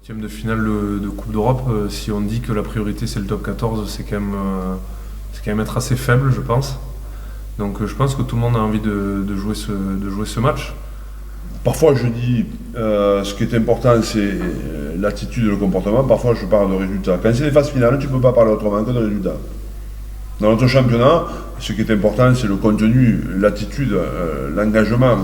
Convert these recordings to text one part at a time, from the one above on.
8e de finale de Coupe d'Europe, si on dit que la priorité c'est le top 14, c'est quand même être assez faible, je pense. Donc je pense que tout le monde a envie de jouer ce match. Parfois je dis, ce qui est important c'est l'attitude et le comportement, parfois je parle de résultats. Quand c'est les phases finales, tu ne peux pas parler autrement que de résultats. Dans notre championnat, ce qui est important c'est le contenu, l'attitude, l'engagement,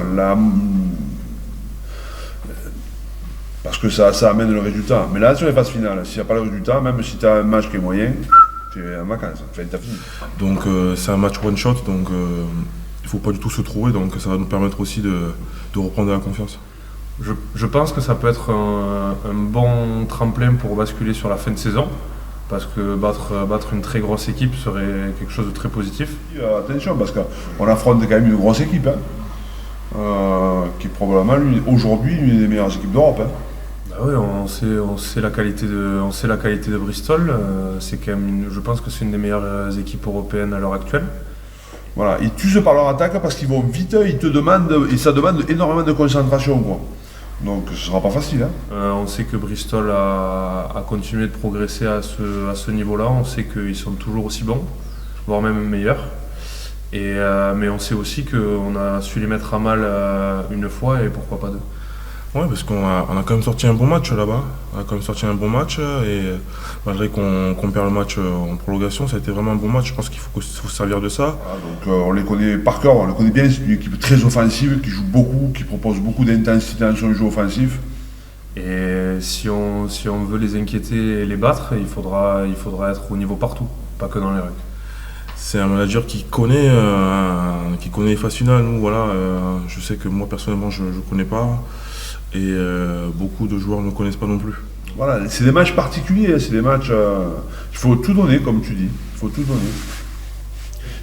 parce que ça amène le résultat. Mais là, sur les phases finales, s'il n'y a pas le résultat, même si tu as un match qui est moyen, tu es en vacances, tu as fini. Donc c'est un match one shot, donc il ne faut pas du tout se trouver, donc ça va nous permettre aussi de reprendre de la confiance. Je pense que ça peut être un bon tremplin pour basculer sur la fin de saison, parce que battre une très grosse équipe serait quelque chose de très positif. Attention, parce qu'on affronte quand même une grosse équipe, qui est probablement aujourd'hui l'une des meilleures équipes d'Europe. Bah oui, on sait la qualité de Bristol. C'est quand même je pense que c'est une des meilleures équipes européennes à l'heure actuelle. Voilà, ils t'usent par leur attaque parce qu'ils vont vite, ils te demandent, et ça demande énormément de concentration, quoi. Donc ce sera pas facile. On sait que Bristol a continué de progresser à ce niveau-là. On sait qu'ils sont toujours aussi bons, voire même meilleurs. Mais on sait aussi qu'on a su les mettre à mal une fois et pourquoi pas deux. Ouais, parce qu'on a quand même sorti un bon match là-bas. On a quand même sorti un bon match et malgré qu'on perd le match en prolongation, ça a été vraiment un bon match. Je pense qu'il faut se servir de ça. Donc on les connaît par cœur, on les connaît bien. C'est une équipe très offensive qui joue beaucoup, qui propose beaucoup d'intensité dans son jeu offensif. Et si on veut les inquiéter et les battre, il faudra être au niveau partout, pas que dans les rues. C'est un manager qui connaît les phases finales. Nous, voilà, je sais que moi personnellement je ne connais pas. Et beaucoup de joueurs ne connaissent pas non plus. Voilà, c'est des matchs particuliers, c'est des matchs. Il faut tout donner, comme tu dis. Il faut tout donner.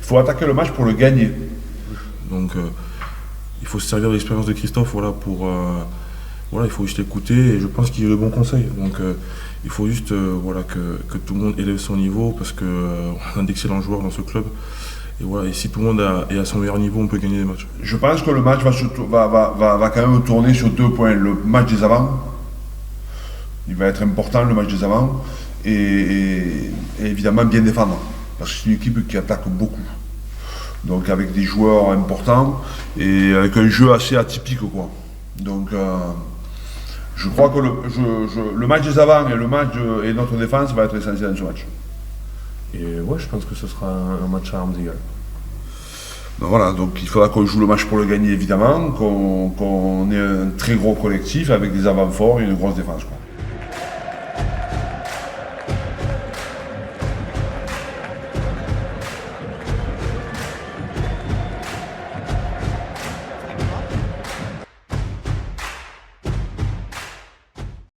Il faut attaquer le match pour le gagner. Donc, il faut se servir de l'expérience de Christophe, voilà, il faut juste l'écouter et je pense qu'il a le bon conseil. Donc, il faut juste que tout le monde élève son niveau parce qu'on a d'excellents joueurs dans ce club. Et voilà, et si tout le monde est à son meilleur niveau, on peut gagner des matchs. Je pense que le match va quand même tourner sur 2 points. Le match des avants, il va être important, le match des avants, et évidemment bien défendre. Parce que c'est une équipe qui attaque beaucoup. Donc avec des joueurs importants et avec un jeu assez atypique, quoi. Donc je crois que le match des avants et notre défense va être essentiel dans ce match. Et ouais, je pense que ce sera un match à armes égales. Donc voilà, donc il faudra qu'on joue le match pour le gagner évidemment, qu'on ait un très gros collectif avec des avants forts et une grosse défense, quoi.